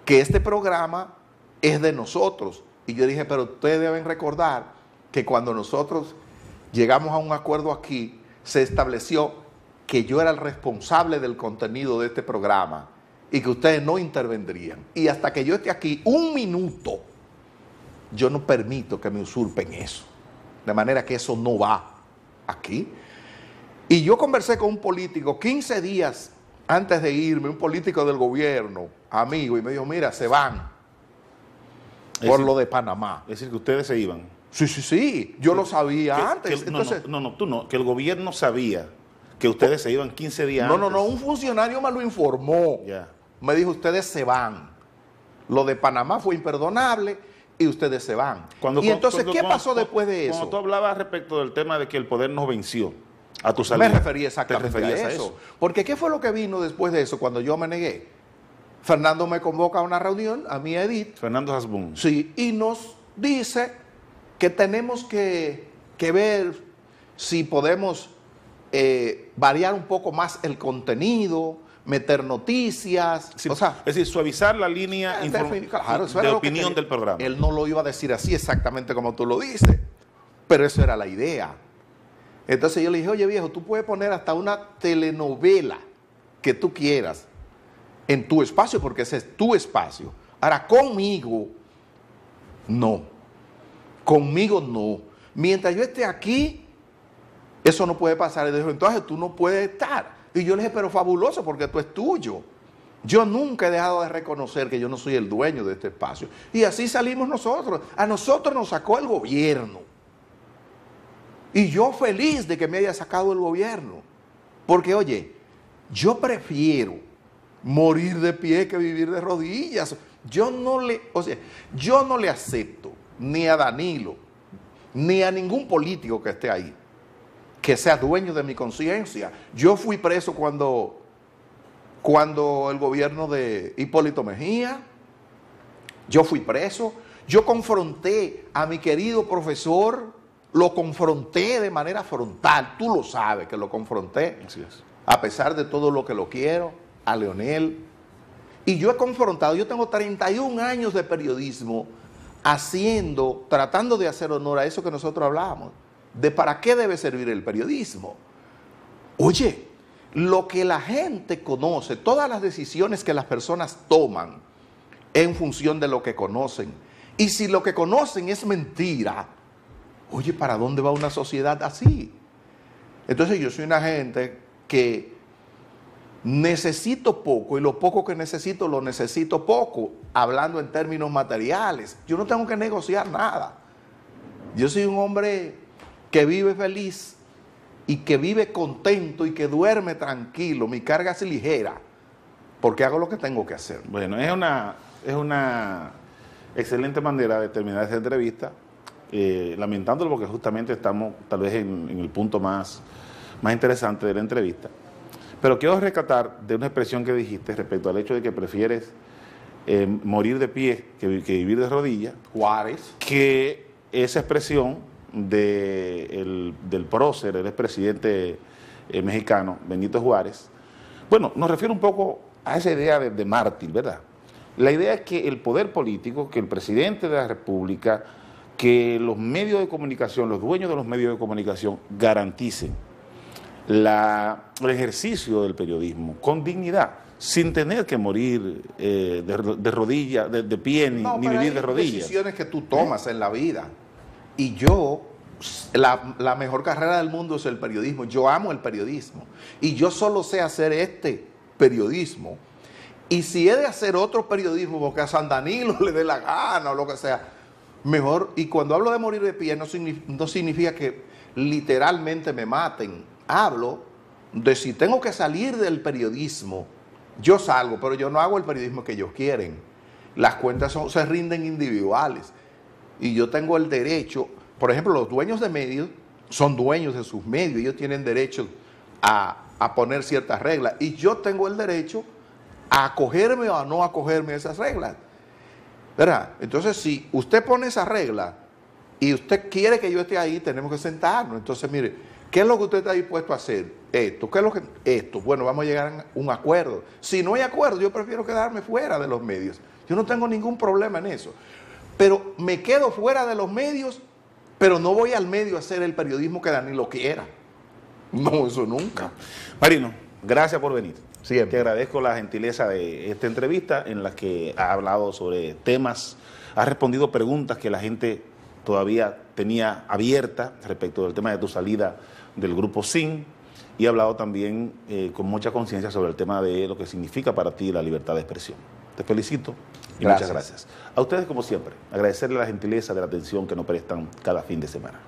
que este programa es de nosotros. Y yo dije, pero ustedes deben recordar que cuando nosotros llegamos a un acuerdo aquí, se estableció que yo era el responsable del contenido de este programa y que ustedes no intervendrían. Y hasta que yo esté aquí un minuto, yo no permito que me usurpen eso. De manera que eso no va aquí. Y yo conversé con un político 15 días antes de irme, un político del gobierno, amigo, y me dijo, mira, se van por lo de Panamá. Es decir, que ustedes se iban. Sí, yo lo sabía antes. Entonces, tú no, que el gobierno sabía que ustedes se iban 15 días antes. No, un funcionario me lo informó. Ya. Me dijo, ustedes se van. Lo de Panamá fue imperdonable y ustedes se van. ¿Qué pasó después de eso? Cuando tú hablabas respecto del tema de que el poder nos venció a tu salida. Me refería exactamente a eso. Porque ¿qué fue lo que vino después de eso cuando yo me negué? Fernando me convoca a una reunión, a mí, a Edith. Fernando Hasbún. Sí, y nos dice que tenemos que ver si podemos variar un poco más el contenido, meter noticias, Sí, o sea, es decir, suavizar la línea claro, de opinión del programa. Él no lo iba a decir así exactamente como tú lo dices, pero eso era la idea. Entonces yo le dije, oye viejo, tú puedes poner hasta una telenovela que tú quieras en tu espacio, porque ese es tu espacio. Ahora, conmigo, no. Conmigo, no. Mientras yo esté aquí, eso no puede pasar. Y dijo, entonces tú no puedes estar. Y yo le dije, pero fabuloso, porque esto es tuyo. Yo nunca he dejado de reconocer que yo no soy el dueño de este espacio. Y así salimos nosotros. A nosotros nos sacó el gobierno. Y yo feliz de que me haya sacado el gobierno. Porque, oye, yo prefiero morir de pie que vivir de rodillas. Yo no le acepto ni a Danilo, ni a ningún político que esté ahí, que sea dueño de mi conciencia. Yo fui preso cuando el gobierno de Hipólito Mejía, yo fui preso, yo confronté a mi querido profesor, lo confronté de manera frontal, tú lo sabes que lo confronté. Así es. a pesar de todo lo que lo quiero, a Leonel. Y yo he confrontado, yo tengo 31 años de periodismo tratando de hacer honor a eso que nosotros hablábamos, de para qué debe servir el periodismo. Oye, lo que la gente conoce, todas las decisiones que las personas toman en función de lo que conocen, y si lo que conocen es mentira, oye, ¿para dónde va una sociedad así? Entonces yo soy una gente que necesito poco, y lo poco que necesito, lo necesito poco, hablando en términos materiales. Yo no tengo que negociar nada. Yo soy un hombre que vive feliz y que vive contento y que duerme tranquilo. Mi carga es ligera porque hago lo que tengo que hacer. Bueno, es una excelente manera de terminar esta entrevista, lamentándolo porque justamente estamos tal vez en el punto más interesante de la entrevista. Pero quiero rescatar de una expresión que dijiste respecto al hecho de que prefieres morir de pie que vivir de rodillas. Juárez. Que esa expresión del prócer, el expresidente mexicano, Benito Juárez, bueno, nos refiere un poco a esa idea de mártir, ¿verdad? La idea es que el poder político, que el presidente de la República, que los medios de comunicación, los dueños de los medios de comunicación garanticen el ejercicio del periodismo con dignidad, sin tener que morir de rodillas, de pie, ni vivir de rodillas. Hay decisiones que tú tomas en la vida. Y yo, la mejor carrera del mundo es el periodismo. Yo amo el periodismo. Y yo solo sé hacer este periodismo. Y si he de hacer otro periodismo porque a San Danilo le dé la gana o lo que sea, mejor. Y cuando hablo de morir de pie, no significa que literalmente me maten. Hablo de si tengo que salir del periodismo, yo salgo, pero yo no hago el periodismo que ellos quieren. Las cuentas se rinden individuales. Y yo tengo el derecho, por ejemplo, los dueños de medios son dueños de sus medios, ellos tienen derecho a poner ciertas reglas. Y yo tengo el derecho a acogerme o a no acogerme a esas reglas, ¿verdad? Entonces, si usted pone esa regla y usted quiere que yo esté ahí, tenemos que sentarnos. Entonces, mire, ¿qué es lo que usted está dispuesto a hacer? Esto. ¿Qué es lo que? Esto. Bueno, vamos a llegar a un acuerdo. Si no hay acuerdo, yo prefiero quedarme fuera de los medios. Yo no tengo ningún problema en eso. Pero me quedo fuera de los medios, pero no voy al medio a hacer el periodismo que Danilo quiera. No, eso nunca. Marino, gracias por venir. Siempre. Te agradezco la gentileza de esta entrevista en la que ha hablado sobre temas, ha respondido preguntas que la gente todavía tenía abierta respecto del tema de tu salida del grupo SIN, y ha hablado también con mucha conciencia sobre el tema de lo que significa para ti la libertad de expresión. Te felicito y muchas gracias. A ustedes, como siempre, agradecerle la gentileza de la atención que nos prestan cada fin de semana.